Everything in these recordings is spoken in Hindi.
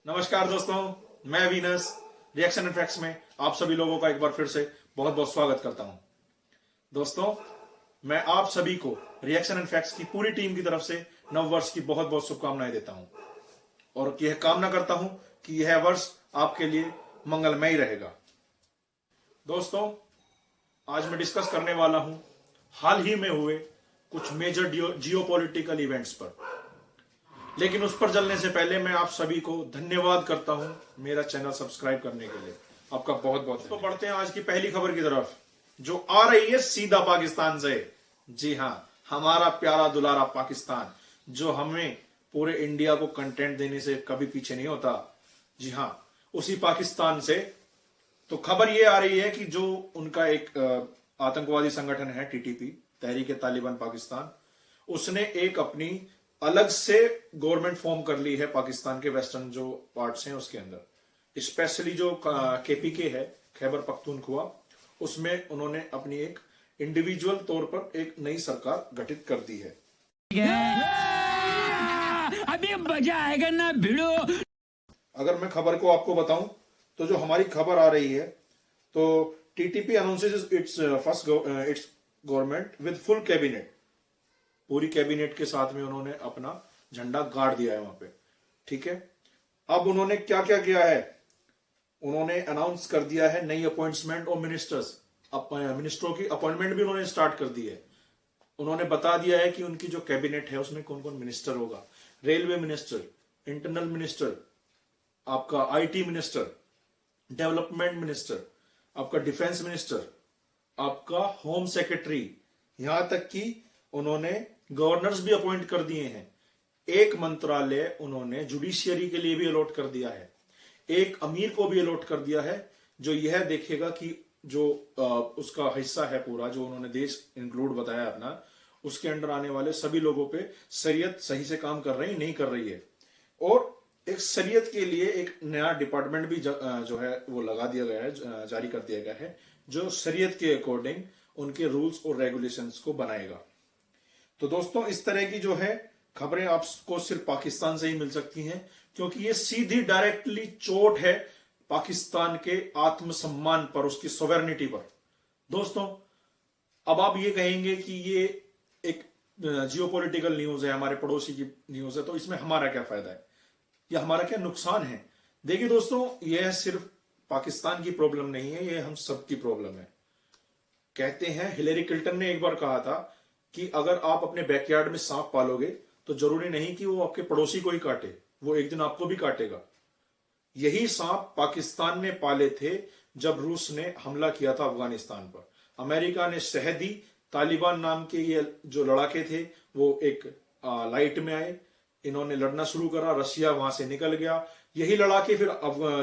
नमस्कार दोस्तों, मैं वीनस रिएक्शन एंड फैक्ट्स में आप सभी लोगों का एक बार फिर से बहुत बहुत स्वागत करता हूं। दोस्तों, मैं आप सभी को रिएक्शन एंड फैक्ट्स की पूरी टीम की तरफ से नव वर्ष की बहुत बहुत शुभकामनाएं देता हूं और यह कामना करता हूं कि यह वर्ष आपके लिए मंगलमय रहेगा। दोस्तों, आज मैं डिस्कस करने वाला हूं हाल ही में हुए कुछ मेजर जियोपॉलिटिकल इवेंट्स पर। लेकिन उस पर चलने से पहले मैं आप सभी को धन्यवाद करता हूं मेरा चैनल सब्सक्राइब करने के लिए। आपका बहुत बहुत तो बढ़ते हैं आज की पहली खबर की तरफ, जो आ रही है सीधा पाकिस्तान से। जी हां, हमारा प्यारा दुलारा पाकिस्तान, जो हमें पूरे इंडिया को कंटेंट देने से कभी पीछे नहीं होता। जी हां, उसी पाकिस्तान से तो खबर यह आ रही है कि जो उनका एक आतंकवादी संगठन है टीटीपी, तहरीक तालिबान पाकिस्तान, उसने एक अपनी अलग से गवर्नमेंट फॉर्म कर ली है पाकिस्तान के वेस्टर्न जो पार्ट्स हैं उसके अंदर। स्पेशली जो केपीके है, खैबर पख्तूनख्वा, उसमें उन्होंने अपनी एक इंडिविजुअल तौर पर एक नई सरकार गठित कर दी है। अभी मजा आएगा ना भिड़ो। अगर मैं खबर को आपको बताऊं तो जो हमारी खबर आ रही है, तो TTP announces it's first it's government with full cabinet. पूरी कैबिनेट के साथ में उन्होंने अपना झंडा गाड़ दिया है वहां पे। ठीक है, अब उन्होंने क्या क्या किया है, उन्होंने अनाउंस कर दिया है नई अपॉइंटमेंट और मिनिस्टरों की अपॉइंटमेंट भी उन्होंने स्टार्ट कर दी है। उन्होंने बता दिया है कि उनकी जो कैबिनेट है उसमें कौन कौन मिनिस्टर होगा। रेलवे मिनिस्टर, इंटरनल मिनिस्टर, आपका आईटी मिनिस्टर, डेवलपमेंट मिनिस्टर, आपका डिफेंस मिनिस्टर, आपका होम सेक्रेटरी, यहां तक कि उन्होंने गवर्नर्स भी अपॉइंट कर दिए हैं। एक मंत्रालय उन्होंने जुडिशियरी के लिए भी अलॉट कर दिया है। एक अमीर को भी अलॉट कर दिया है जो यह देखेगा कि जो उसका हिस्सा है पूरा, जो उन्होंने देश इंक्लूड बताया अपना, उसके अंडर आने वाले सभी लोगों पे शरीयत सही से काम कर रही नहीं कर रही है। और एक शरीयत के लिए एक नया डिपार्टमेंट भी जो है वो लगा दिया गया है, जारी कर दिया गया है, जो शरीयत के अकॉर्डिंग उनके रूल्स और रेगुलेशंस को बनाएगा। तो दोस्तों, इस तरह की जो है खबरें आपको सिर्फ पाकिस्तान से ही मिल सकती हैं, क्योंकि ये सीधी डायरेक्टली चोट है पाकिस्तान के आत्मसम्मान पर, उसकी सॉवरेनिटी पर। दोस्तों, अब आप ये कहेंगे कि ये एक जियोपॉलिटिकल न्यूज है, हमारे पड़ोसी की न्यूज है, तो इसमें हमारा क्या फायदा है या हमारा क्या नुकसान है। देखिए दोस्तों, यह सिर्फ पाकिस्तान की प्रॉब्लम नहीं है, यह हम सबकी प्रॉब्लम है। कहते हैं, हिलेरी क्लिंटन ने एक बार कहा था कि अगर आप अपने बैकयार्ड में सांप पालोगे तो जरूरी नहीं कि वो आपके पड़ोसी को ही काटे, वो एक दिन आपको भी काटेगा। यही सांप पाकिस्तान ने पाले थे जब रूस ने हमला किया था अफगानिस्तान पर। अमेरिका ने शह दी, तालिबान नाम के ये जो लड़ाके थे वो एक लाइट में आए, इन्होंने लड़ना शुरू करा, रशिया वहां से निकल गया। यही लड़ाके फिर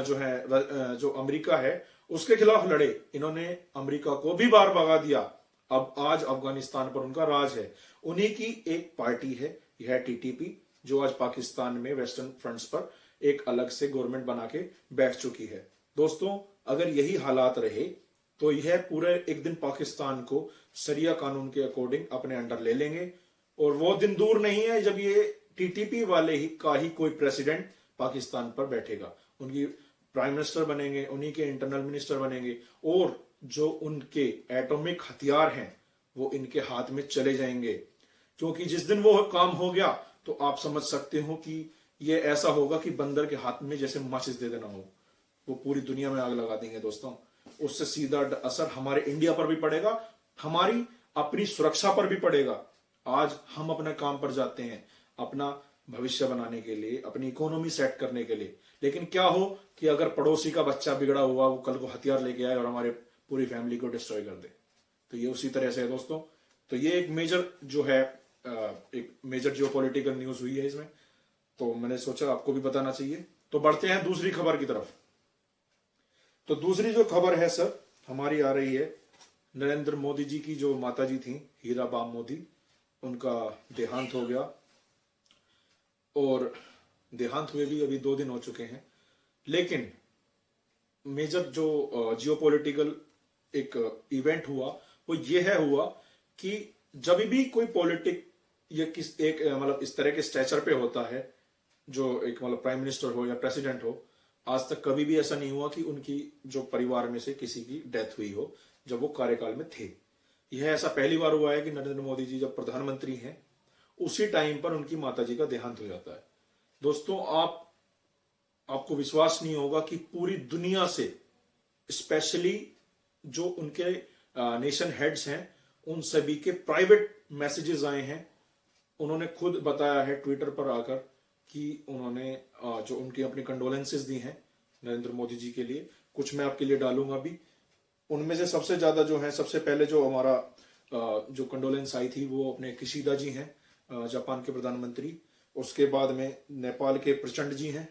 जो है जो अमेरिका है उसके खिलाफ लड़े, इन्होंने अमेरिका को भी बाहर भगा दिया। अब आज अफगानिस्तान पर उनका राज है। उन्हीं की एक पार्टी है, यह टीटीपी, जो आज पाकिस्तान में वेस्टर्न फ्रंट्स पर एक अलग से गवर्नमेंट बना के बैठ चुकी है। दोस्तों, अगर यही हालात रहे तो यह पूरे एक दिन पाकिस्तान को शरिया कानून के अकॉर्डिंग अपने अंडर ले लेंगे, और वो दिन दूर नहीं है जब ये टीटीपी वाले ही का ही कोई प्रेसिडेंट पाकिस्तान पर बैठेगा, उनकी प्राइम मिनिस्टर बनेंगे, उन्हीं के इंटरनल मिनिस्टर बनेंगे, और जो उनके एटॉमिक हथियार हैं वो इनके हाथ में चले जाएंगे। क्योंकि जिस दिन वो काम हो गया तो आप समझ सकते हो कि ये ऐसा होगा कि बंदर के हाथ में जैसे माचिस दे देना हो, वो पूरी दुनिया में आग लगा देंगे। दोस्तों, उससे सीधा असर हमारे इंडिया पर भी पड़ेगा, हमारी अपनी सुरक्षा पर भी पड़ेगा। आज हम अपने काम पर जाते हैं अपना भविष्य बनाने के लिए, अपनी इकोनॉमी सेट करने के लिए, लेकिन क्या हो कि अगर पड़ोसी का बच्चा बिगड़ा हुआ वो कल को हथियार लेके आए और हमारे पूरी फैमिली को डिस्ट्रॉय कर दे। तो ये उसी तरह से है दोस्तों। तो ये एक मेजर जो है एक मेजर जियोपॉलिटिकल न्यूज हुई है इसमें, तो मैंने सोचा आपको भी बताना चाहिए। तो बढ़ते हैं दूसरी खबर की तरफ। तो दूसरी जो खबर है सर हमारी आ रही है, नरेंद्र मोदी जी की जो माता जी थी हीराबाम मोदी, उनका देहांत हो गया, और देहांत हुए भी अभी 2 दिन हो चुके हैं। लेकिन मेजर जो जियोपॉलिटिकल एक इवेंट हुआ वो ये है हुआ कि जब भी कोई पॉलिटिक या किस एक मतलब इस तरह के स्टेचर पे होता है, जो एक मतलब प्राइम मिनिस्टर हो या प्रेसिडेंट हो, आज तक कभी भी ऐसा नहीं हुआ कि उनकी जो परिवार में से किसी की डेथ हुई हो जब वो कार्यकाल में थे। यह ऐसा पहली बार हुआ है कि नरेंद्र मोदी जी जब प्रधानमंत्री हैं उसी टाइम पर उनकी माता जी का देहांत हो जाता है। दोस्तों, आपको विश्वास नहीं होगा कि पूरी दुनिया से, स्पेशली जो उनके नेशन हेड्स हैं, उन सभी के प्राइवेट मैसेजेस आए हैं। उन्होंने खुद बताया है ट्विटर पर आकर कि उन्होंने जो उनकी अपनी कंडोलेंसेस दी हैं नरेंद्र मोदी जी के लिए, कुछ मैं आपके लिए डालूंगा भी। उनमें से सबसे ज्यादा जो है, सबसे पहले जो हमारा जो कंडोलेंस आई थी वो अपने किशिदा जी हैं, जापान के प्रधानमंत्री। उसके बाद में नेपाल के प्रचंड जी हैं।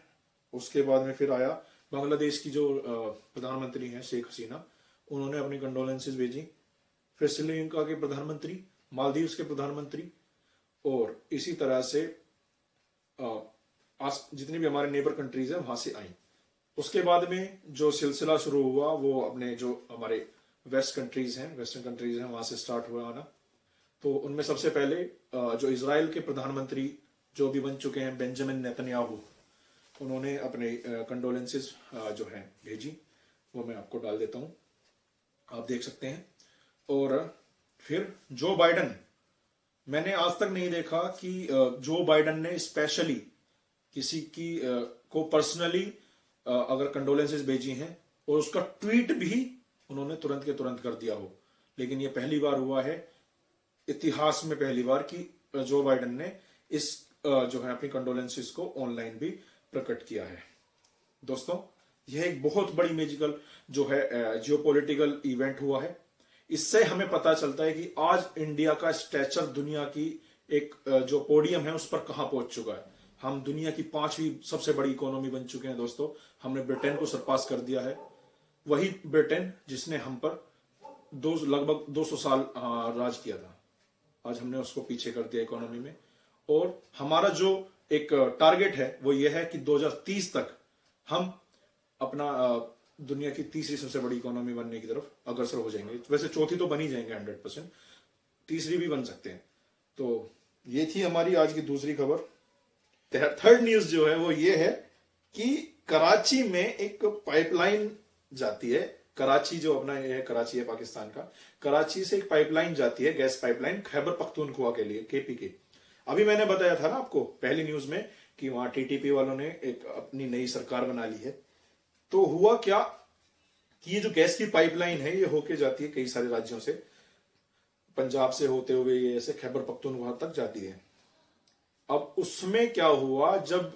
उसके बाद में फिर आया बांग्लादेश की जो प्रधानमंत्री हैं शेख हसीना, उन्होंने अपनी कंडोलेंसेस भेजी। फिर श्रीलंका के प्रधानमंत्री, मालदीव्स के प्रधानमंत्री, और इसी तरह से आज जितनी भी हमारे नेबर कंट्रीज हैं वहां से आई। उसके बाद में जो सिलसिला शुरू हुआ वो अपने जो हमारे वेस्टर्न कंट्रीज हैं वहां से स्टार्ट हुआ आना। तो उनमें सबसे पहले जो इजराइल के प्रधानमंत्री जो भी बन चुके हैं, बेंजामिन नेतन्याहू, उन्होंने अपने कंडोलेंसेस जो है भेजी। वो मैं आपको डाल देता हूं, आप देख सकते हैं। और फिर जो बाइडन, मैंने आज तक नहीं देखा कि जो बाइडन ने स्पेशली किसी की को पर्सनली अगर कंडोलेंसेस भेजी हैं और उसका ट्वीट भी उन्होंने तुरंत के तुरंत कर दिया हो। लेकिन ये पहली बार हुआ है इतिहास में, पहली बार कि जो बाइडन ने इस जो है अपनी कंडोलेंसेस को ऑनलाइन भी प्रकट किया है। दोस्तों, यह एक बहुत बड़ी मैजिकल जो है जियोपॉलिटिकल इवेंट हुआ है। इससे हमें पता चलता है कि आज इंडिया का स्टैचर दुनिया की एक जो पोडियम है उस पर कहां पहुंच चुका है। हम दुनिया की 5वीं सबसे बड़ी इकोनॉमी बन चुके हैं दोस्तों। हमने ब्रिटेन को सरपास कर दिया है। वही ब्रिटेन जिसने हम पर लगभग 200 साल राज किया था, आज हमने उसको पीछे कर दिया इकोनॉमी में। और हमारा जो एक टारगेट है वो ये है कि 2030 तक हम अपना दुनिया की तीसरी सबसे बड़ी इकोनॉमी बनने की तरफ अग्रसर हो जाएंगे। वैसे चौथी तो बन ही जाएंगे 100%, तीसरी भी बन सकते हैं। तो ये थी हमारी आज की दूसरी खबर। थर्ड न्यूज जो है वो ये है कि कराची में एक पाइपलाइन जाती है। कराची जो अपना ये है, कराची है पाकिस्तान का, कराची से एक पाइपलाइन जाती है, गैस पाइपलाइन, खैबर पख्तूनख्वा के लिए, केपी के। अभी मैंने बताया था ना आपको पहली न्यूज में कि वहां टीटीपी वालों ने एक अपनी नई सरकार बना ली है। तो हुआ क्या कि ये जो गैस की पाइपलाइन है ये होके जाती है कई सारे राज्यों से, पंजाब से होते हुए ये ऐसे खैबर पख्तूनख्वा तक जाती है। अब उसमें क्या हुआ, जब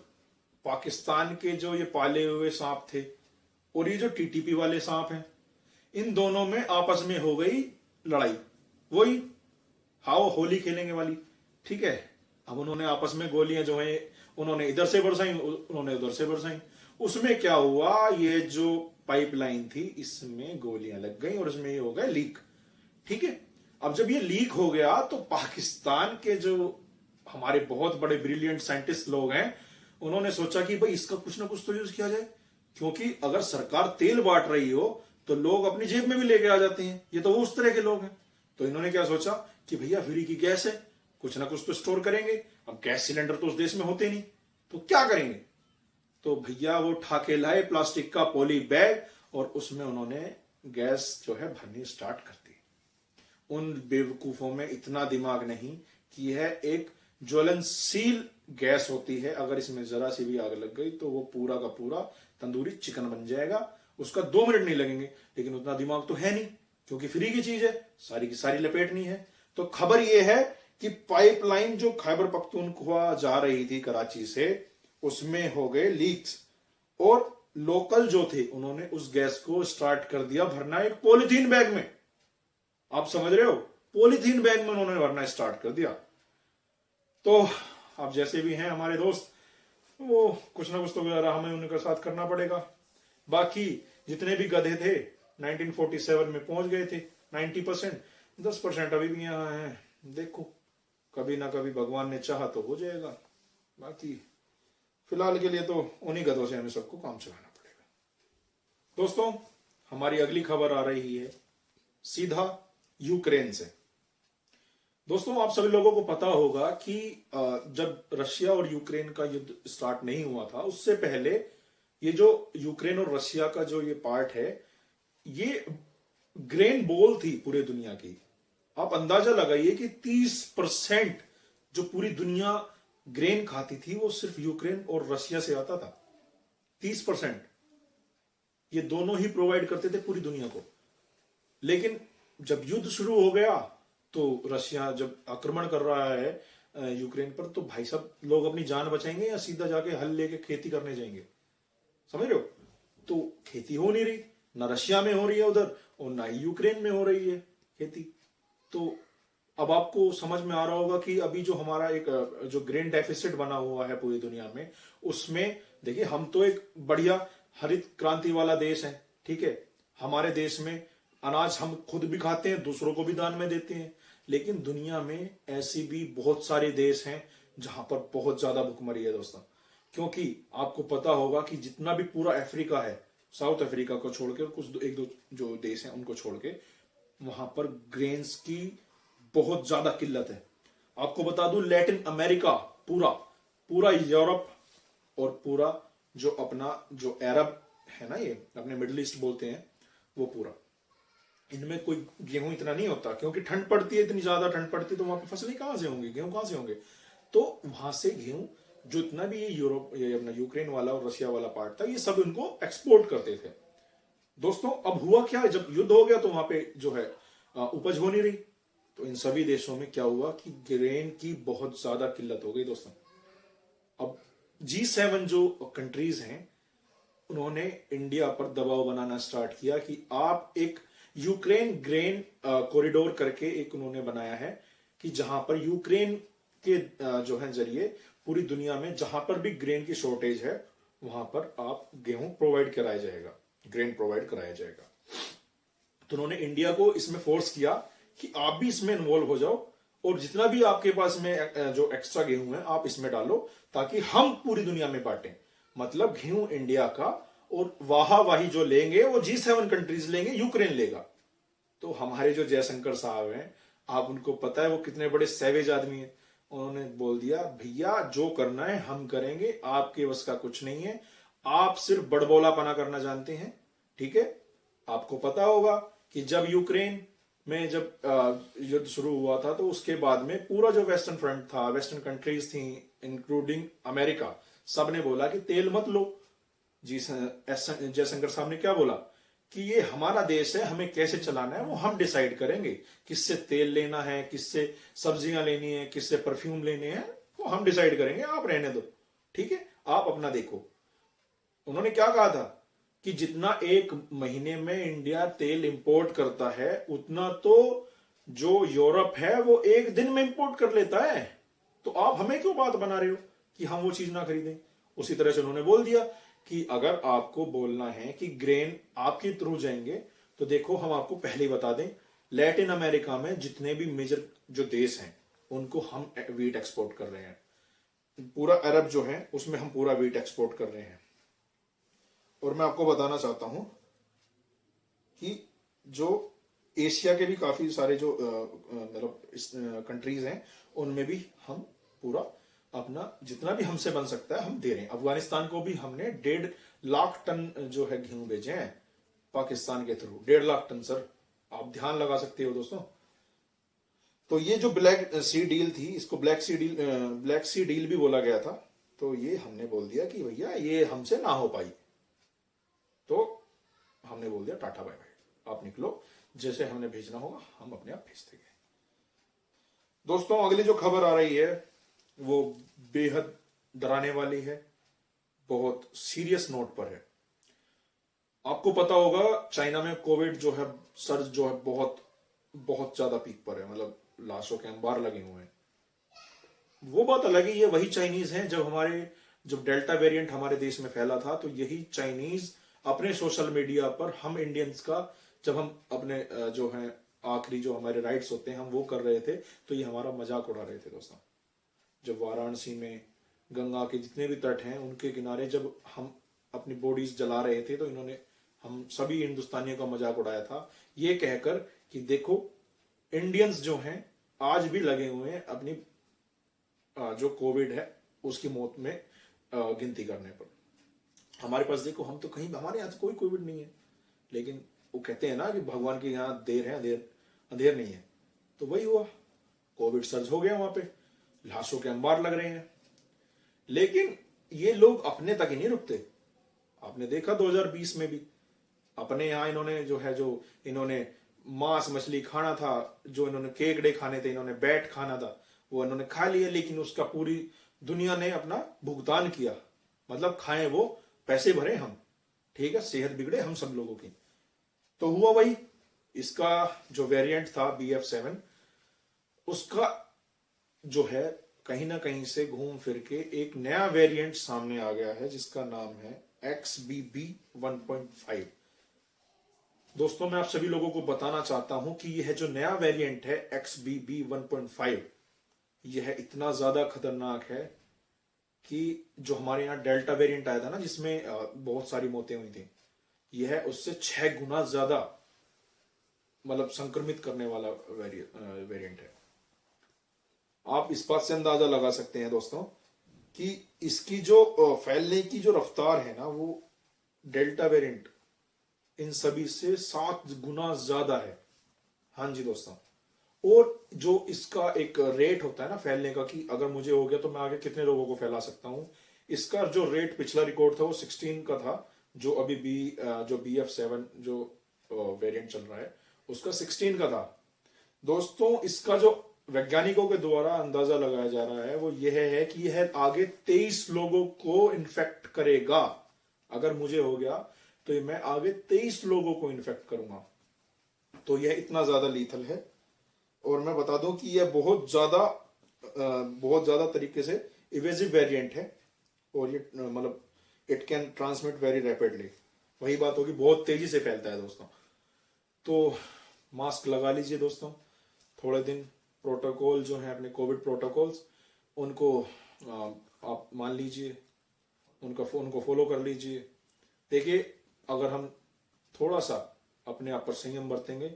पाकिस्तान के जो ये पाले हुए सांप थे और ये जो टीटीपी वाले सांप हैं, इन दोनों में आपस में हो गई लड़ाई। वही हाओ होली खेलेंगे वाली, ठीक है। अब उन्होंने आपस में गोलियां जो है उन्होंने इधर से बरसाई, उन्होंने उधर से बरसाई। उसमें क्या हुआ, ये जो पाइपलाइन थी इसमें गोलियां लग गई और इसमें ये हो गया लीक, ठीक है। अब जब ये लीक हो गया तो पाकिस्तान के जो हमारे बहुत बड़े ब्रिलियंट साइंटिस्ट लोग हैं, उन्होंने सोचा कि भाई इसका कुछ ना कुछ तो यूज किया जाए, क्योंकि अगर सरकार तेल बांट रही हो तो लोग अपनी जेब में भी लेके आ जाते हैं। ये तो वो उस तरह के लोग हैं। तो इन्होंने क्या सोचा कि भैया फ्री की गैस है, कुछ ना कुछ तो स्टोर करेंगे। अब गैस सिलेंडर तो उस देश में होते नहीं, तो क्या करेंगे। तो भैया वो ठाके लाए प्लास्टिक का पॉली बैग और उसमें उन्होंने गैस जो है भरनी स्टार्ट कर दी। उन बेवकूफों में इतना दिमाग नहीं कि यह एक ज्वलनशील गैस होती है, अगर इसमें जरा सी भी आग लग गई तो वो पूरा का पूरा तंदूरी चिकन बन जाएगा, उसका 2 मिनट नहीं लगेंगे। लेकिन उतना दिमाग तो है नहीं, क्योंकि फ्री की चीज है, सारी की सारी लपेटनी है। तो खबर यह है कि पाइपलाइन जो खैबर पख्तूनख्वा जा रही थी कराची से, उसमें हो गए लीक्स, और लोकल जो थे उन्होंने उस गैस को स्टार्ट कर दिया भरना एक पॉलीथीन बैग में। आप समझ रहे हो, पॉलीथीन बैग में उन्होंने भरना स्टार्ट कर दिया। तो अब जैसे भी हैं हमारे दोस्त, वो कुछ ना कुछ तो गुजारा हमें उनके साथ करना पड़ेगा। बाकी जितने भी गधे थे 1947 में पहुंच गए थे 90%, 10% अभी भी यहां हैं। देखो कभी ना कभी भगवान ने चाहा तो हो जाएगा। बाकी फिलहाल के लिए तो उन्हीं गधों से हमें सबको काम चलाना पड़ेगा। दोस्तों, हमारी अगली खबर आ रही है सीधा यूक्रेन से। दोस्तों, आप सभी लोगों को पता होगा कि जब रशिया और यूक्रेन का युद्ध स्टार्ट नहीं हुआ था, उससे पहले ये जो यूक्रेन और रशिया का जो ये पार्ट है, ये ग्रेन बोल थी पूरे दुनिया की। आप अंदाजा लगाइए कि 30% जो पूरी दुनिया ग्रेन खाती थी वो सिर्फ यूक्रेन और रशिया से आता था। 30% ये दोनों ही प्रोवाइड करते थे पूरी दुनिया को। लेकिन जब युद्ध शुरू हो गया तो रशिया जब आक्रमण कर रहा है यूक्रेन पर, तो भाई साहब लोग अपनी जान बचाएंगे या सीधा जाके हल लेके खेती करने जाएंगे? समझ रहे हो? तो खेती हो नहीं रही, ना रशिया में हो रही है उधर और ना ही यूक्रेन में हो रही है खेती। तो अब आपको समझ में आ रहा होगा कि अभी जो हमारा एक जो ग्रेन डेफिसिट बना हुआ है पूरी दुनिया में, उसमें देखिए हम तो एक बढ़िया हरित क्रांति वाला देश है, ठीक है। हमारे देश में अनाज हम खुद भी खाते हैं, दूसरों को भी दान में देते हैं। लेकिन दुनिया में ऐसी भी बहुत सारे देश हैं जहां पर बहुत ज्यादा भुखमरी है दोस्तों। क्योंकि आपको पता होगा कि जितना भी पूरा अफ्रीका है, साउथ अफ्रीका को छोड़ के कुछ एक दो जो देश हैं उनको छोड़ के, वहां पर ग्रेन्स की बहुत ज्यादा किल्लत है। आपको बता दूं, लैटिन अमेरिका पूरा पूरा यूरोप और पूरा जो अपना जो अरब है ना, ये अपने मिडिल ईस्ट बोलते हैं, वो पूरा, इनमें कोई गेहूं इतना नहीं होता क्योंकि ठंड पड़ती है, इतनी ज्यादा ठंड पड़ती है, तो वहां पे फसलें कहां से होंगी, गेहूं कहां से होंगे? तो वहां से गेहूं जो इतना भी ये यूरोप, ये अपना यूक्रेन वाला और रशिया वाला पार्ट था, ये सब इनको एक्सपोर्ट करते थे। दोस्तों, अब हुआ क्या है, जब युद्ध हो गया तो वहां पे जो है उपज हो नहीं रही, तो इन सभी देशों में क्या हुआ कि ग्रेन की बहुत ज्यादा किल्लत हो गई दोस्तों। अब G7 जो कंट्रीज हैं, उन्होंने इंडिया पर दबाव बनाना स्टार्ट किया कि आप एक यूक्रेन ग्रेन कॉरिडोर करके एक उन्होंने बनाया है कि जहां पर यूक्रेन के जो है जरिए पूरी दुनिया में जहां पर भी ग्रेन की शॉर्टेज है, वहां पर आप गेहूं प्रोवाइड कराया जाएगा, ग्रेन प्रोवाइड कराया जाएगा। तो उन्होंने इंडिया को इसमें फोर्स किया कि आप भी इसमें इन्वॉल्व हो जाओ और जितना भी आपके पास में जो एक्स्ट्रा गेहूं है आप इसमें डालो, ताकि हम पूरी दुनिया में बांटें। मतलब गेहूं इंडिया का, और वाही जो लेंगे वो G7 कंट्रीज लेंगे, यूक्रेन लेगा। तो हमारे जो जयशंकर साहब हैं, आप उनको पता है वो कितने बड़े सैवेज आदमी हैं। उन्होंने बोल दिया, भैया जो करना है हम करेंगे, आपके बस का कुछ नहीं है, आप सिर्फ बड़बोलापना करना जानते हैं, ठीक है। आपको पता होगा कि जब यूक्रेन में जब युद्ध शुरू हुआ था, तो उसके बाद में पूरा जो वेस्टर्न फ्रंट था, वेस्टर्न कंट्रीज थी इंक्लूडिंग अमेरिका, सबने बोला कि तेल मत लो। जी जयशंकर साहब ने क्या बोला कि ये हमारा देश है, हमें कैसे चलाना है वो हम डिसाइड करेंगे, किससे तेल लेना है, किससे सब्जियां लेनी है, किससे परफ्यूम लेने हैं, वो हम डिसाइड करेंगे, आप रहने दो, ठीक है, आप अपना देखो। उन्होंने क्या कहा था कि जितना एक महीने में इंडिया तेल इंपोर्ट करता है, उतना तो जो यूरोप है वो एक दिन में इंपोर्ट कर लेता है। तो आप हमें क्यों बात बना रहे हो कि हम वो चीज ना खरीदें? उसी तरह से उन्होंने बोल दिया कि अगर आपको बोलना है कि ग्रेन आपके थ्रू जाएंगे, तो देखो हम आपको पहले ही बता दें, लैटिन अमेरिका में जितने भी मेजर जो देश हैं उनको हम वीट एक्सपोर्ट कर रहे हैं। पूरा अरब जो है उसमें हम पूरा वीट एक्सपोर्ट कर रहे हैं। और मैं आपको बताना चाहता हूं कि जो एशिया के भी काफी सारे जो मतलब कंट्रीज हैं, उनमें भी हम पूरा अपना जितना भी हमसे बन सकता है हम दे रहे हैं। अफगानिस्तान को भी हमने 1.5 लाख टन जो है गेहूं भेजे हैं पाकिस्तान के थ्रू, 1.5 लाख टन सर, आप ध्यान लगा सकते हो दोस्तों। तो ये जो ब्लैक सी डील थी, इसको ब्लैक सी डील भी बोला गया था। तो ये हमने बोल दिया कि भैया ये हमसे ना हो पाई, तो हमने बोल दिया टाटा बाय बाय, आप निकलो, जैसे हमने भेजना होगा हम अपने आप भेज देंगे। दोस्तों, अगली जो खबर आ रही है वो बेहद डराने वाली है, बहुत सीरियस नोट पर है। आपको पता होगा चाइना में कोविड जो है सर्ज जो है बहुत बहुत ज्यादा पीक पर है, मतलब लाशों के अंबार लगे हुए हैं। वो बात अलग है, ये वही चाइनीज हैं जब डेल्टा वेरिएंट हमारे देश में फैला था, तो यही चाइनीज अपने सोशल मीडिया पर हम इंडियंस का, जब हम अपने जो है आखिरी जो हमारे राइट्स होते हैं हम वो कर रहे थे, तो ये हमारा मजाक उड़ा रहे थे दोस्तों। जब वाराणसी में गंगा के जितने भी तट हैं उनके किनारे जब हम अपनी बॉडीज जला रहे थे, तो इन्होंने हम सभी हिंदुस्तानियों का मजाक उड़ाया था, ये कहकर कि देखो इंडियंस जो हैं आज भी लगे हुए हैं अपनी जो कोविड है उसकी मौत में गिनती करने पर। हमारे पास देखो, हम तो कहीं, हमारे यहाँ तो कोई कोविड नहीं है, लेकिन वो कहते हैं ना कि भगवान के यहाँ देर है, अंधेर नहीं है। तो वही हुआ, कोविड सर्ज हो गया वहां पे, लाशों के अंबार लग रहे हैं। लेकिन ये लोग अपने तक ही नहीं रुकते। आपने देखा 2020 में भी अपने यहाँ इन्होंने मांस मछली खाना था, जो इन्होंने केकड़े खाने थे, इन्होंने बैट खाना था, वो इन्होंने खा लिया, लेकिन उसका पूरी दुनिया ने अपना भुगतान किया। मतलब खाएं वो, पैसे भरे हम, ठीक है, सेहत बिगड़े हम सब लोगों की। तो हुआ वही, इसका जो वेरिएंट था BF7, उसका जो है कहीं ना कहीं से घूम फिर के एक नया वेरिएंट सामने आ गया है, जिसका नाम है XBB 1.5। दोस्तों, मैं आप सभी लोगों को बताना चाहता हूं कि यह जो नया वेरिएंट है XBB 1.5, यह इतना ज्यादा खतरनाक है कि जो हमारे यहाँ डेल्टा वेरिएंट आया था ना, जिसमें बहुत सारी मौतें हुई थी, यह उससे 6 गुना ज्यादा मतलब संक्रमित करने वाला वेरिएंट है। आप इस बात से अंदाजा लगा सकते हैं दोस्तों कि इसकी जो फैलने की जो रफ्तार है ना, वो डेल्टा वेरिएंट इन सभी से 7 गुना ज्यादा है। हाँ जी दोस्तों, और जो इसका एक रेट होता है ना फैलने का, कि अगर मुझे हो गया तो मैं आगे कितने लोगों को फैला सकता हूं, इसका जो रेट पिछला रिकॉर्ड था वो 16 का था। जो अभी जो BF7 जो वेरिएंट चल रहा है उसका 16 का था। दोस्तों, इसका जो वैज्ञानिकों के द्वारा अंदाजा लगाया जा रहा है वो यह है कि यह आगे 23 लोगों को इन्फेक्ट करेगा। अगर मुझे हो गया तो मैं आगे 23 लोगों को इन्फेक्ट करूंगा। तो यह इतना ज्यादा लीथल है। और मैं बता दूं कि यह बहुत ज्यादा तरीके से इवेजिव वेरिएंट है, और ये मतलब it can transmit very rapidly. वही बात होगी, बहुत तेजी से फैलता है दोस्तों। तो मास्क लगा लीजिए दोस्तों, थोड़े दिन प्रोटोकॉल जो है अपने कोविड प्रोटोकॉल्स, उनको आप मान लीजिए, उनको फॉलो कर लीजिए। देखिए, अगर हम थोड़ा सा अपने आप पर संयम बरतेंगे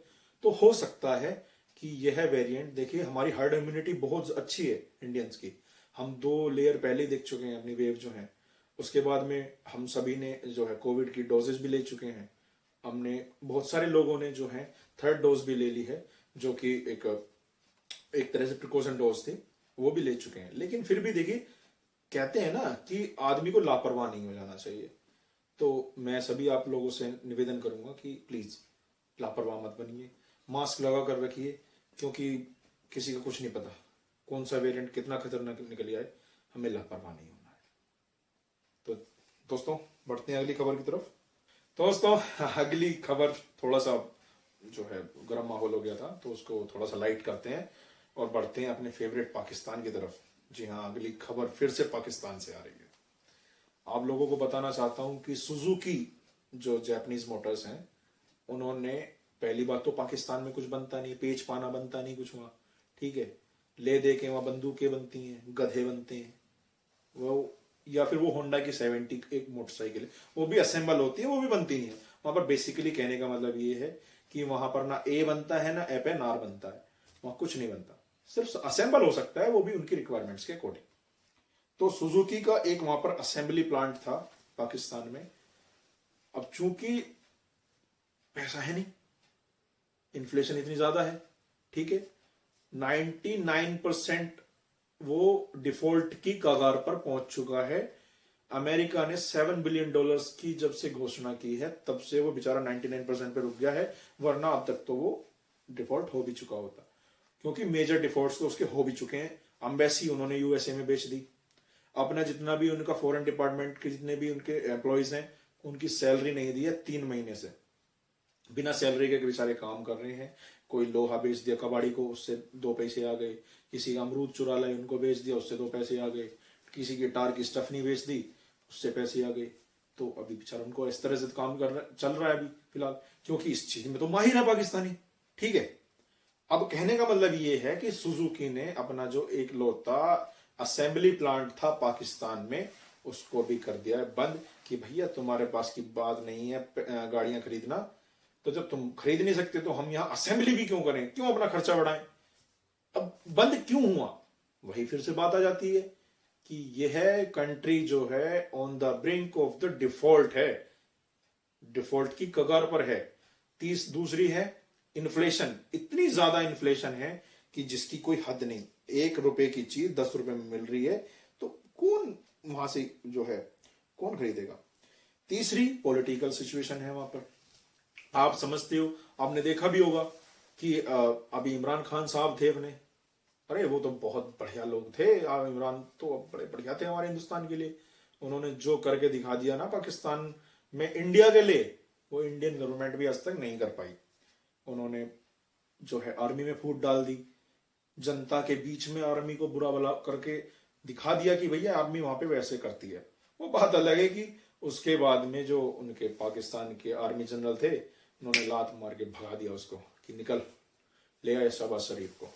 तो हो सकता है कि यह वेरिएंट, देखिए हमारी हर्ड इम्यूनिटी बहुत अच्छी है इंडियंस की। हम 2 लेयर पहले देख चुके हैं अपनी वेव जो है, उसके बाद में हम सभी ने जो है कोविड की डोजेज भी ले चुके हैं। हमने बहुत सारे लोगों ने जो है 3rd डोज भी ले ली है, जो कि एक तरह से प्रिकॉशन डोज थी, वो भी ले चुके हैं। लेकिन फिर भी देखिए, कहते हैं ना कि आदमी को लापरवाह नहीं हो जाना चाहिए। तो मैं सभी आप लोगों से निवेदन करूंगा कि प्लीज लापरवाह मत बनिए, मास्क लगा कर रखिए, क्योंकि किसी का कुछ नहीं पता कौन सा वेरिएंट कितना खतरनाक निकल आए। हमें लापरवाह नहीं होना है। तो दोस्तों, बढ़ते हैं अगली खबर की तरफ। दोस्तों, अगली खबर थोड़ा सा जो है गर्म माहौल हो गया था, तो उसको थोड़ा सा लाइट करते हैं और बढ़ते हैं अपने फेवरेट पाकिस्तान की तरफ। जी हाँ, अगली खबर फिर से पाकिस्तान से आ रही है। आप लोगों को बताना चाहता हूं कि सुजुकी जो जापानीज मोटर्स हैं, उन्होंने, पहली बात तो पाकिस्तान में कुछ बनता नहीं, पेच पाना बनता नहीं कुछ वहां, ठीक है, ले दे के वहां बंदूकें बनती हैं, गधे बनते हैं वो, या फिर वो होंडा की 70 एक मोटरसाइकिल है, वो भी असेंबल होती है, वो भी बनती नहीं है वहां पर। बेसिकली कहने का मतलब ये है कि वहां पर ना ए बनता है ना ए पे नार बनता है, वहां कुछ नहीं बनता, सिर्फ असेंबल हो सकता है, वो भी उनकी रिक्वायरमेंट्स के अकॉर्डिंग। तो सुजुकी का एक वहां पर असेंबली प्लांट था पाकिस्तान में। अब चूंकि पैसा है नहीं, इन्फ्लेशन इतनी ज्यादा है, ठीक है, 99% वो डिफॉल्ट की कगार पर पहुंच चुका है। अमेरिका ने $7 बिलियन की जब से घोषणा की है, तब से वो बेचारा 99% पे रुक गया है, वरना अब तक तो वो डिफॉल्ट हो भी चुका होता, क्योंकि मेजर डिफॉल्ट्स तो उसके हो भी चुके हैं। एम्बेसी उन्होंने यूएसए में बेच दी, अपना जितना भी उनका फॉरेन डिपार्टमेंट के जितने भी उनके एम्प्लॉयज हैं, उनकी सैलरी नहीं दी है 3 महीने से, बिना सैलरी के बेचारे काम कर रहे हैं। कोई लोहा बेच दिया कबाड़ी को, उससे 2 पैसे आ गए, किसी का अमरूद चुरा लाए, उनको बेच दिया, उससे 2 पैसे आ गए, किसी गिटार की स्टफनी बेच दी, उससे पैसे आ गए। तो अभी बेचारा उनको इस तरह से काम चल रहा है अभी फिलहाल, क्योंकि इस चीज में तो माहिर है पाकिस्तानी, ठीक है। अब कहने का मतलब ये है कि सुजुकी ने अपना जो एक लौता असेंबली प्लांट था पाकिस्तान में, उसको भी कर दिया है बंद, कि भैया तुम्हारे पास की बात नहीं है गाड़ियां खरीदना, तो जब तुम खरीद नहीं सकते तो हम यहां असेंबली भी क्यों करें, क्यों अपना खर्चा बढ़ाएं। अब बंद क्यों हुआ? वही फिर से बात आ जाती है कि यह कंट्री जो है on the brink of the default है, डिफॉल्ट की कगार पर है। दूसरी है इन्फ्लेशन, इतनी ज्यादा इन्फ्लेशन है कि जिसकी कोई हद नहीं। 1 रुपए की चीज 10 रुपए में मिल रही है, तो कौन वहां से जो है कौन खरीदेगा? तीसरी पॉलिटिकल सिचुएशन है वहां पर। आप समझते हो, आपने देखा भी होगा कि अभी इमरान खान साहब थे अपने, अरे वो तो बहुत बढ़िया लोग थे। इमरान तो बड़े बढ़िया थे हमारे हिंदुस्तान के लिए। उन्होंने जो करके दिखा दिया ना पाकिस्तान में इंडिया के लिए, वो इंडियन गवर्नमेंट भी आज तक नहीं कर पाई। उन्होंने जो है आर्मी में फूट डाल दी, जनता के बीच में आर्मी को बुरा भला करके दिखा दिया कि भैया आर्मी वहां पे वैसे करती है। वो बात अलग है कि उसके बाद में जो उनके पाकिस्तान के आर्मी जनरल थे, उन्होंने लात मार के भगा दिया उसको कि निकल, ले आए शहबाज शरीफ को।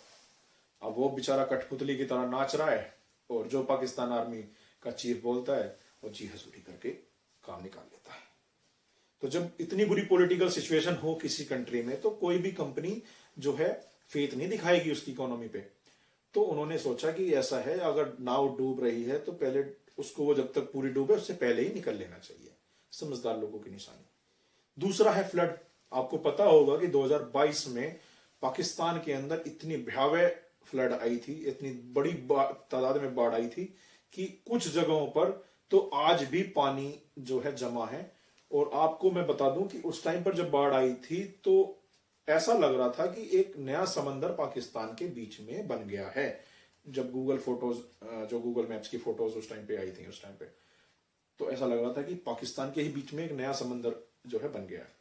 अब वो बेचारा कठपुतली की तरह नाच रहा है, और जो पाकिस्तान आर्मी का चीफ बोलता है वो जी हजूरी करके काम निकाल लेता है। तो जब इतनी बुरी पॉलिटिकल सिचुएशन हो किसी कंट्री में, तो कोई भी कंपनी जो है फेथ नहीं दिखाएगी उसकी इकोनॉमी पे। तो उन्होंने सोचा कि ऐसा है, अगर नाव डूब रही है तो पहले उसको, वो जब तक पूरी डूबे उससे पहले ही निकल लेना चाहिए। समझदार लोगों की निशानी। दूसरा है फ्लड। आपको पता होगा कि 2022 में पाकिस्तान के अंदर इतनी भयावह फ्लड आई थी, इतनी बड़ी तादाद में बाढ़ आई थी कि कुछ जगहों पर तो आज भी पानी जो है जमा है। और आपको मैं बता दूं कि उस टाइम पर जब बाढ़ आई थी तो ऐसा लग रहा था कि एक नया समंदर पाकिस्तान के बीच में बन गया है। जब गूगल फोटोज, जो गूगल मैप्स की फोटोज उस टाइम पे आई थी, उस टाइम पे तो ऐसा लग रहा था कि पाकिस्तान के ही बीच में एक नया समंदर जो है बन गया है।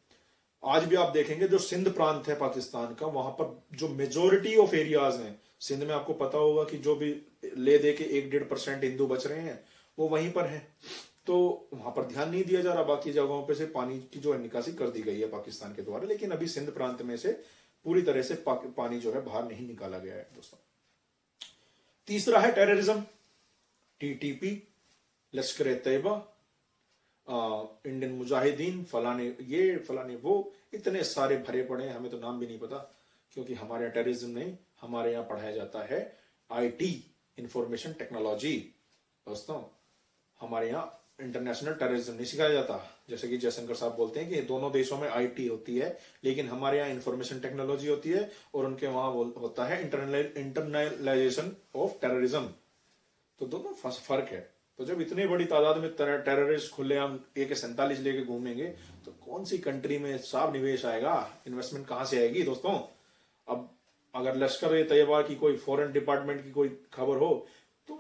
आज भी आप देखेंगे जो सिंध प्रांत है पाकिस्तान का, वहां पर जो मेजोरिटी ऑफ एरियाज हैं सिंध में, आपको पता होगा कि जो भी ले दे के 1-1.5% हिंदू बच रहे हैं वो वहीं पर है। तो वहां पर ध्यान नहीं दिया जा रहा। बाकी जगहों पे से पानी की जो है निकासी कर दी गई है पाकिस्तान के द्वारा, लेकिन अभी सिंध प्रांत में से पूरी तरह से पानी जो है बाहर नहीं निकाला गया है दोस्तों। तीसरा है टेररिज्म, टीटीपी, लश्कर ए तैयबा, इंडियन मुजाहिदीन, फलाने ये फलाने वो, इतने सारे भरे पड़े हैं, हमें तो नाम भी नहीं पता, क्योंकि हमारे यहाँ टेररिज्म नहीं, हमारे यहाँ पढ़ाया जाता है आईटी, इंफॉर्मेशन टेक्नोलॉजी दोस्तों। हमारे यहाँ इंटरनेशनल टेररिज्म नहीं सिखाया जाता। जैसे कि जयशंकर साहब बोलते हैं कि दोनों देशों में आईटी होती है, लेकिन हमारे यहाँ इंफॉर्मेशन टेक्नोलॉजी होती है, और उनके वहां होता है इंटरनलाइजेशन ऑफ टेररिज्म। तो दोनों फर्क है। तो जब इतनी बड़ी तादाद में टेररिस्ट खुलेआम AK-47 लेके घूमेंगे, तो कौन सी कंट्री में साफ निवेश आएगा, इन्वेस्टमेंट कहां से आएगी दोस्तों? अब अगर लश्कर ए तैयबा की कोई फॉरेन डिपार्टमेंट की कोई खबर हो तो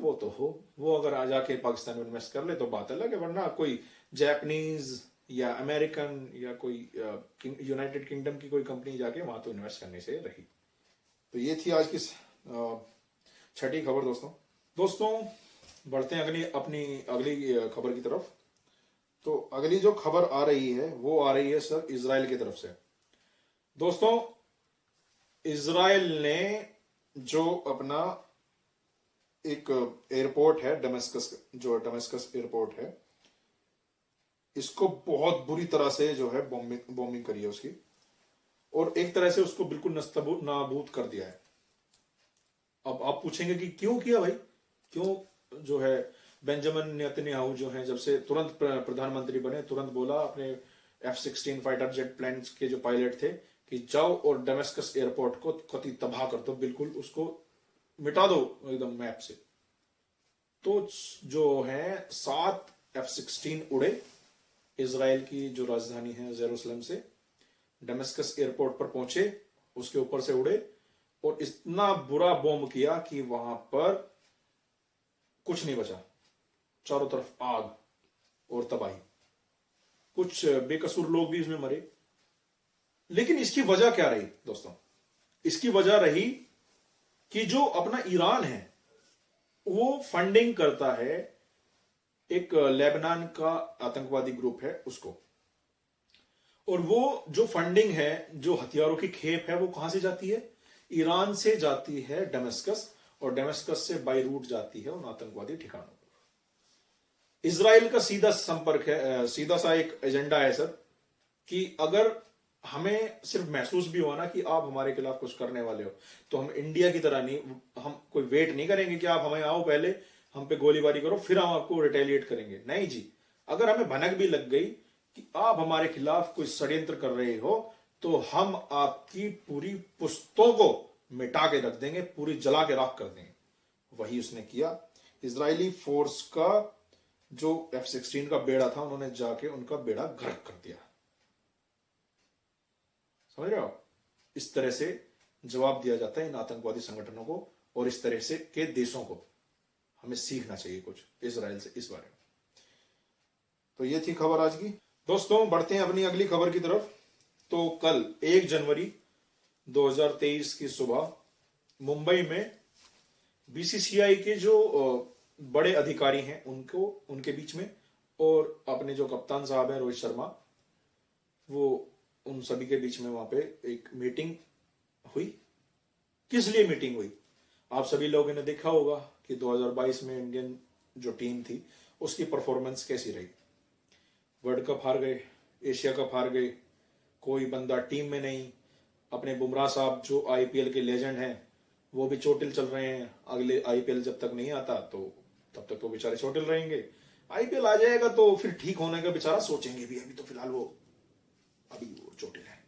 वो अगर आ जाके पाकिस्तान में इन्वेस्ट कर ले तो बात अलग है, वरना कोई जापानीज या अमेरिकन या कोई यूनाइटेड किंगडम की कोई कंपनी जाके वहां तो इन्वेस्ट करने से रही। तो ये थी आज की छठी खबर दोस्तों। बढ़ते हैं अपनी अगली खबर की तरफ। तो अगली जो खबर आ रही है वो आ रही है सर इजराइल की तरफ से। दोस्तों, इजराइल ने जो अपना एक एयरपोर्ट है डमस्कस, जो डमस्कस एयरपोर्ट है, इसको बहुत बुरी तरह से जो है बॉम्बिंग करी है उसकी, और एक तरह से उसको बिल्कुल नाबूद कर दिया है। अब आप पूछेंगे कि क्यों किया भाई, क्यों जो है बेंजामिन नेतन्याहू जो है जब से तुरंत प्रधानमंत्री बने, तुरंत बोला अपने F-16 फाइटर जेट प्लेन के जो पायलट थे कि जाओ और डमस्कस एयरपोर्ट को कति तबाह कर दो, बिल्कुल उसको मिटा दो एकदम मैप से। तो जो है 7 F-16 उड़े इजराइल की जो राजधानी है जेरूसलम से, डमस्कस एयरपोर्ट पर पहुंचे, उसके ऊपर से उड़े और इतना बुरा बॉम्ब किया कि वहां पर कुछ नहीं बचा, चारों तरफ आग और तबाही। कुछ बेकसूर लोग भी इसमें मरे। लेकिन इसकी वजह क्या रही दोस्तों? इसकी वजह रही कि जो अपना ईरान है वो फंडिंग करता है एक लेबनान का आतंकवादी ग्रुप है उसको, और वो जो फंडिंग है, जो हथियारों की खेप है, वो कहां से जाती है? ईरान से जाती है डमस्कस, और डमस्कस से बाई रूट जाती है उन आतंकवादी ठिकानों पर। इजराइल का सीधा संपर्क है, सीधा सा एक एजेंडा है सर कि अगर हमें सिर्फ महसूस भी हुआ ना कि आप हमारे खिलाफ कुछ करने वाले हो, तो हम इंडिया की तरह नहीं, हम कोई वेट नहीं करेंगे कि आप हमें आओ पहले हम पे गोलीबारी करो फिर हम आपको रिटेलिएट करेंगे। नहीं जी, अगर हमें भनक भी लग गई कि आप हमारे खिलाफ कोई षड्यंत्र कर रहे हो तो हम आपकी पूरी पुश्तों को मिटा के रख देंगे, पूरी जला के राख कर देंगे। वही उसने किया। इजरायली फोर्स का जो F-16 का बेड़ा था उन्होंने जाके उनका बेड़ा गर्क कर दिया। समझ रहे हो? इस तरह से जवाब दिया जाता है इन आतंकवादी संगठनों को और इस तरह से के देशों को। हमें सीखना चाहिए कुछ इजराइल से इस बारे में। तो ये थी खबर आज की। दोस्तों बढ़ते हैं अपनी अगली खबर की तरफ। तो कल 1 जनवरी 2023 की सुबह मुंबई में बीसीसीआई के जो बड़े अधिकारी हैं उनको उनके बीच में और अपने जो कप्तान साहब हैं रोहित शर्मा, वो उन सभी के बीच में वहां पे एक मीटिंग हुई। किस लिए मीटिंग हुई? आप सभी लोगों ने देखा होगा कि 2022 में इंडियन जो टीम थी उसकी परफॉर्मेंस कैसी रही। वर्ल्ड कप हार गए, एशिया कप हार गए, कोई बंदा टीम में नहीं। अपने बुमराह साहब जो आईपीएल के लेजेंड हैं वो भी चोटिल चल रहे हैं। अगले आईपीएल जब तक नहीं आता तो तब तक तो बेचारे चोटिल रहेंगे। आईपीएल आ जाएगा तो फिर ठीक होने का बेचारा सोचेंगे भी, अभी तो फिलहाल वो चोटिल है।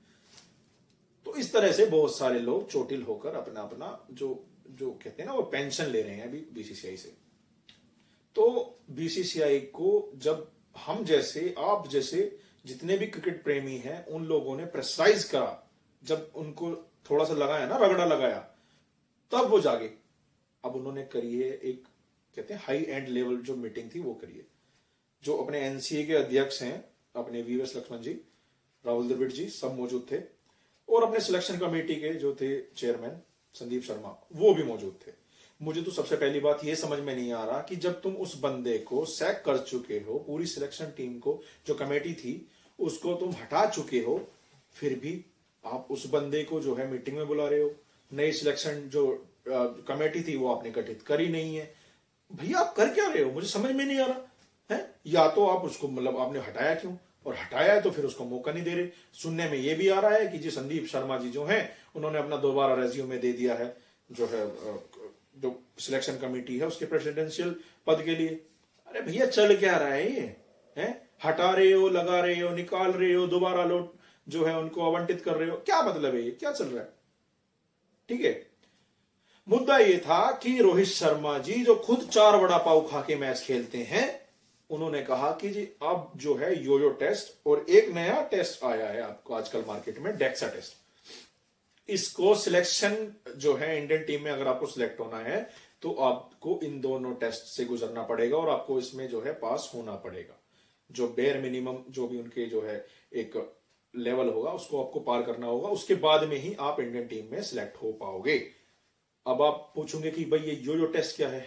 तो इस तरह से बहुत सारे लोग चोटिल होकर अपना अपना जो जो कहते हैं ना वो पेंशन ले रहे हैं अभी बीसीसीआई से। तो बीसीसीआई को जब हम जैसे आप जैसे जितने भी क्रिकेट प्रेमी हैं उन लोगों ने प्रेशराइज करा, जब उनको थोड़ा सा लगाया ना, रगड़ा लगाया, तब वो जागे। अब उन्होंने करी है एक कहते हैं हाई एंड लेवल जो मीटिंग थी वो करी है। जो अपने एनसीए के अध्यक्ष हैं अपने वीएस लक्ष्मण जी, राहुल द्रविड़ जी सब मौजूद थे और अपने सिलेक्शन कमेटी के जो थे चेयरमैन संदीप शर्मा वो भी मौजूद थे। मुझे तो सबसे पहली बात ये समझ में नहीं आ रहा कि जब तुम उस बंदे को सैक कर चुके हो, पूरी सिलेक्शन टीम को जो कमेटी थी उसको तुम हटा चुके हो, फिर भी आप उस बंदे को जो है मीटिंग में बुला रहे हो। नई सिलेक्शन जो कमेटी थी वो आपने गठित करी नहीं है। भैया आप कर क्या रहे हो? मुझे समझ में नहीं आ रहा है। या तो आप उसको मतलब आपने हटाया क्यों, और हटाया है तो फिर उसको मौका नहीं दे रहे। सुनने में ये भी आ रहा है कि जी संदीप शर्मा जी जो हैं उन्होंने अपना दोबारा रेज्यूमे दे दिया है जो है जो सिलेक्शन कमेटी है उसके प्रेसिडेंशियल पद के लिए। अरे भैया चल क्या रहा है ये है? हटा रहे हो, लगा रहे हो, निकाल रहे हो, दोबारा लोग जो है उनको आवंटित कर रहे हो, क्या मतलब है ये? क्या चल रहा है? ठीक है, मुद्दा ये था कि रोहित शर्मा जी जो खुद 4 वड़ा पाव खा के मैच खेलते हैं, उन्होंने कहा कि जी अब जो है योयो टेस्ट और एक नया टेस्ट आया है आपको आजकल मार्केट में, डेक्सा टेस्ट। इसको सिलेक्शन जो है इंडियन टीम में अगर आपको सिलेक्ट होना है तो आपको इन दोनों टेस्ट से गुजरना पड़ेगा और आपको इसमें जो है पास होना पड़ेगा। जो बेयर मिनिमम जो भी उनके जो है एक लेवल होगा उसको आपको पार करना होगा, उसके बाद में ही आप इंडियन टीम में सिलेक्ट हो पाओगे। अब आप पूछोगे कि भाई ये योयो टेस्ट क्या है?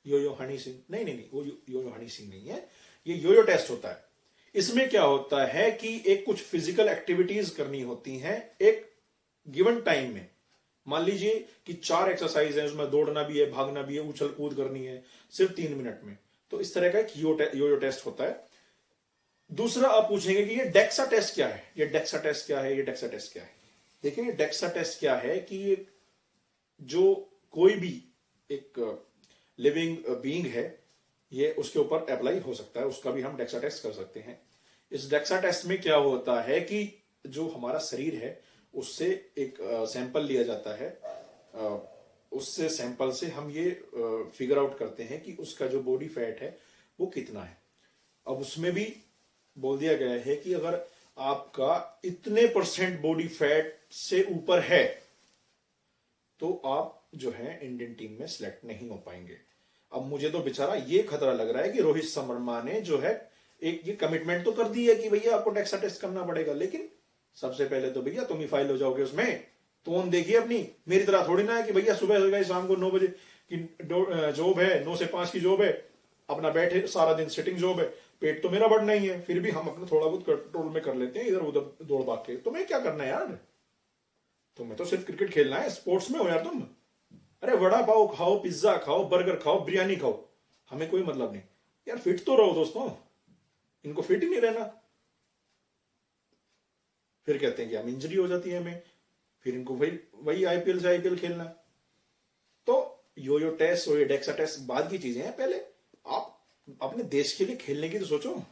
योयो हनी सिंह? नहीं नहीं नहीं, वो योयो हनी सिंह नहीं है, ये योयो टेस्ट होता है। इसमें क्या होता है कि एक कुछ फिजिकल एक्टिविटीज करनी होती हैं एक गिवन टाइम में। मान लीजिए कि 4 एक्सरसाइज है, उसमें दौड़ना भी है, भागना भी है, उछल कूद करनी है, सिर्फ 3 मिनट में। तो इस तरह का एक योयो टेस्ट होता है। दूसरा आप पूछेंगे कि ये डेक्सा टेस्ट क्या है, ये डेक्सा टेस्ट क्या है, ये डेक्सा टेस्ट क्या है? देखिए डेक्सा टेस्ट क्या है कि जो कोई भी एक लिविंग बीइंग है ये उसके ऊपर अप्लाई हो सकता है, उसका भी हम डेक्सा टेस्ट कर सकते हैं। इस डेक्सा टेस्ट में क्या होता है कि जो हमारा शरीर है उससे एक सैंपल लिया जाता है, उससे सैंपल से हम ये फिगर आउट करते हैं कि उसका जो बॉडी फैट है वो कितना है। अब उसमें भी बोल दिया गया है कि अगर आपका इतने % बॉडी फैट से ऊपर है तो आप जो है इंडियन टीम में सिलेक्ट नहीं हो पाएंगे। अब मुझे तो बेचारा ये खतरा लग रहा है कि रोहित शर्मा ने जो है एक ये कमिटमेंट तो कर दी है कि भैया आपको डेक्सा टेस्ट करना पड़ेगा, लेकिन सबसे पहले तो भैया तुम ही फाइल हो जाओगे उसमें। टोन देखिए अपनी, मेरी तरह थोड़ी ना है कि भैया सुबह शाम को 9 बजे की जॉब है, 9 से 5 की जॉब है, अपना बैठे सारा दिन सिटिंग जॉब है, पेट तो मेरा बढ़ना ही है, फिर भी हम अपना थोड़ा बहुत कंट्रोल में कर लेते हैं इधर उधर दौड़ भाग के। तुम्हें क्या करना है यार? तुम्हें तो सिर्फ क्रिकेट खेलना है, स्पोर्ट्स में हो यार तुम। अरे वड़ा पाव खाओ, पिज्जा खाओ, बर्गर खाओ, बिरयानी खाओ, हमें कोई मतलब नहीं यार। फिट तो रहो दोस्तों, इनको फिट ही नहीं रहना। फिर कहते हैं कि हम इंजरी हो जाती है हमें, फिर इनको वही वही आईपीएल से आईपीएल खेलना है। तो यो टेस्ट और ये डेक्सा टेस्ट बाद की चीजें हैं, पहले आप अपने देश के लिए खेलने की तो सोचो।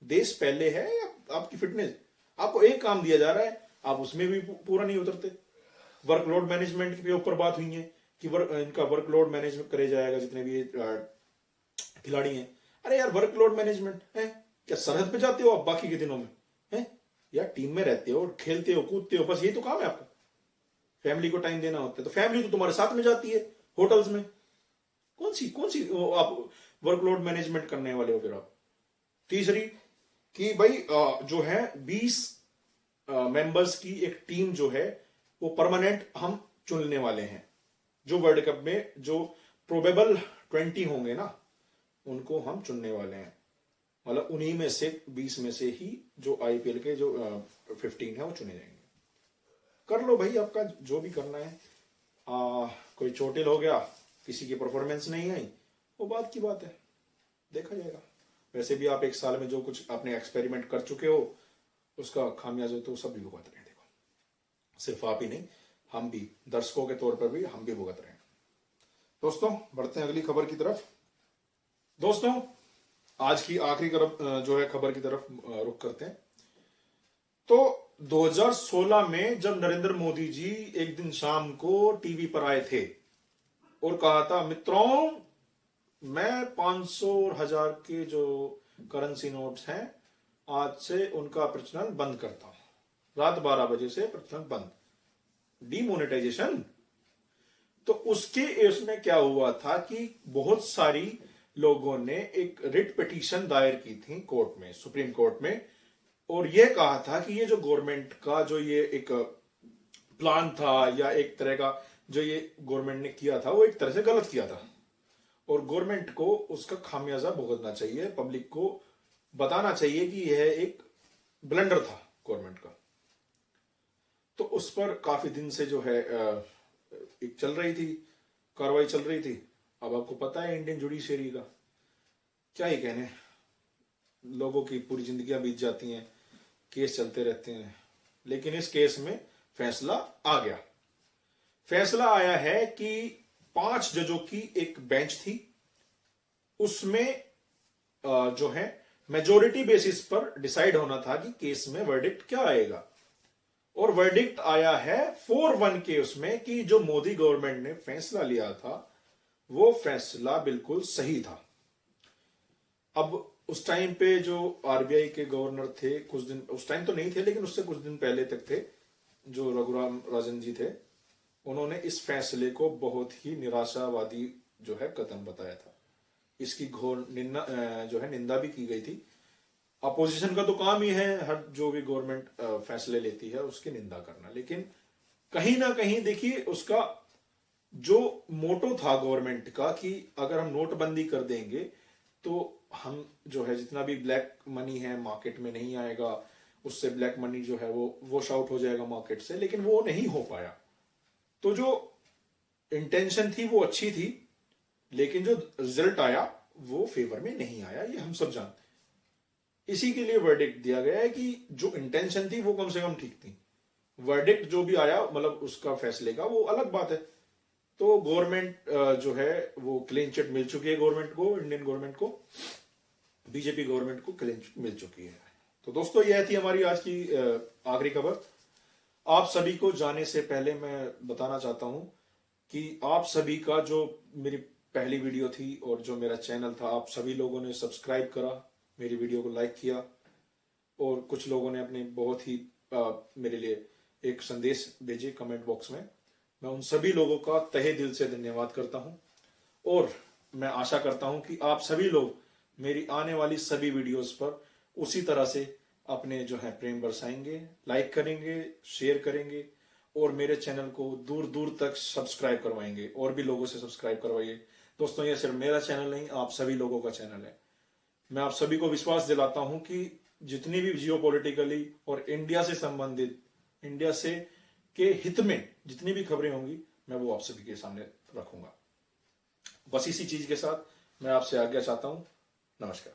देश पहले है या आपकी फिटनेस? आपको एक काम दिया जा रहा है, आप उसमें भी पूरा नहीं उतरते। वर्कलोड मैनेजमेंट के ऊपर बात हुई है कि इनका वर्कलोड मैनेज करे जाएगा, जितने भी खिलाड़ी हैं। अरे यार, वर्कलोड मैनेजमेंट है क्या? सरहद पे जाते हो आप बाकी के दिनों में? है यार, टीम में रहते हो, खेलते हो, कूदते हो, बस यही तो काम है आपका। फैमिली को टाइम देना होता है, तो फैमिली तो तुम्हारे साथ में जाती है होटल्स में। कौन सी आप वर्कलोड मैनेजमेंट करने वाले हो फिर आप? तीसरी कि भाई जो है 20 मेंबर्स की एक टीम जो है वो परमानेंट हम चुनने वाले हैं। जो वर्ल्ड कप में जो प्रोबेबल 20 होंगे ना, उनको हम चुनने वाले हैं। मतलब उन्हीं में से 20 में से ही जो आईपीएल के जो 15 है वो चुने जाएंगे। कर लो भाई आपका जो भी करना है। कोई चोटिल हो गया, किसी की परफॉर्मेंस नहीं आई, वो बात की बात है, देखा जाएगा। वैसे भी आप एक साल में जो कुछ आपने एक्सपेरिमेंट कर चुके हो, उसका खामियाजा तो सब भी भुगत रहे हैं। देखो, सिर्फ आप ही नहीं, हम भी दर्शकों के तौर पर भी हम भी भुगत रहे हैं। दोस्तों, बढ़ते हैं अगली खबर की तरफ। दोस्तों, आज की आखिरी जो है खबर की तरफ रुख करते हैं। तो 2016 में जब नरेंद्र मोदी जी एक दिन शाम को टीवी पर आए थे और कहा था, मित्रों, मैं 500 और 1000 के जो करेंसी नोट्स हैं, आज से उनका प्रचलन बंद करता हूं। रात 12 बजे से प्रचलन बंद, डीमोनेटाइजेशन। तो उसमें क्या हुआ था कि बहुत सारी लोगों ने एक रिट पिटीशन दायर की थी कोर्ट में, सुप्रीम कोर्ट में, और यह कहा था कि ये जो गवर्नमेंट का जो ये एक प्लान था या एक तरह का जो ये गवर्नमेंट ने किया था, वो एक तरह से गलत किया था और गवर्नमेंट को उसका खामियाजा भुगतना चाहिए। पब्लिक को बताना चाहिए कि यह एक ब्लंडर था गवर्नमेंट का। तो उस पर काफी दिन से जो है एक चल रही थी, कार्रवाई चल रही थी। अब आपको पता है इंडियन जुडिशरी का क्या ही कहने, लोगों की पूरी जिंदगियां बीत जाती हैं, केस चलते रहते हैं। लेकिन इस केस में फैसला आ गया। फैसला आया है कि 5 जजों की एक बेंच थी, उसमें जो है मेजोरिटी बेसिस पर डिसाइड होना था कि केस में वर्डिक्ट क्या आएगा। और वर्डिक्ट आया है 4-1 के उसमें कि जो मोदी गवर्नमेंट ने फैसला लिया था वो फैसला बिल्कुल सही था। अब उस टाइम पे जो आरबीआई के गवर्नर थे, कुछ दिन, उस टाइम तो नहीं थे लेकिन उससे कुछ दिन पहले तक थे, जो रघुराम राजन जी थे, उन्होंने इस फैसले को बहुत ही निराशावादी जो है कदम बताया था। इसकी घोर निंदा भी की गई थी। अपोजिशन का तो काम ही है हर जो भी गवर्नमेंट फैसले लेती है उसकी निंदा करना। लेकिन कहीं ना कहीं देखिए, उसका जो मोटो था गवर्नमेंट का कि अगर हम नोटबंदी कर देंगे तो हम जो है जितना भी ब्लैक मनी है मार्केट में नहीं आएगा, उससे ब्लैक मनी जो है वो वॉश आउट हो जाएगा मार्केट से। लेकिन वो नहीं हो पाया। तो जो इंटेंशन थी वो अच्छी थी, लेकिन जो रिजल्ट आया वो फेवर में नहीं आया, ये हम सब जानते हैं। इसी के लिए वर्डिक्ट दिया गया है कि जो इंटेंशन थी वो कम से कम ठीक थी। वर्डिक्ट जो भी आया, मतलब उसका फैसले का, वो अलग बात है। तो गवर्नमेंट जो है वो क्लीन चिट मिल चुकी है गवर्नमेंट को, इंडियन गवर्नमेंट को, बीजेपी गवर्नमेंट को क्लीन चिट मिल चुकी है। तो दोस्तों, यह थी हमारी आज की आखिरी खबर। आप सभी को जाने से पहले मैं बताना चाहता हूं कि आप सभी का जो मेरी पहली वीडियो थी और जो मेरा चैनल था, आप सभी लोगों ने सब्सक्राइब करा, मेरी वीडियो को लाइक किया, और कुछ लोगों ने अपने बहुत ही मेरे लिए एक संदेश भेजे कमेंट बॉक्स में। मैं उन सभी लोगों का तहे दिल से धन्यवाद करता हूं और मैं आशा करता हूं कि आप सभी लोग मेरी आने वाली सभी वीडियोस पर उसी तरह से अपने जो है प्रेम बरसाएंगे, लाइक करेंगे, शेयर करेंगे और मेरे चैनल को दूर दूर तक सब्सक्राइब करवाएंगे। और भी लोगों से सब्सक्राइब करवाइए। दोस्तों, ये सिर्फ मेरा चैनल नहीं, आप सभी लोगों का चैनल है। मैं आप सभी को विश्वास दिलाता हूं कि जितनी भी जियोपॉलिटिकली और इंडिया से संबंधित, इंडिया से के हित में जितनी भी खबरें होंगी, मैं वो आप सभी के सामने रखूंगा। बस इसी चीज के साथ मैं आपसे आज्ञा चाहता हूं। नमस्कार।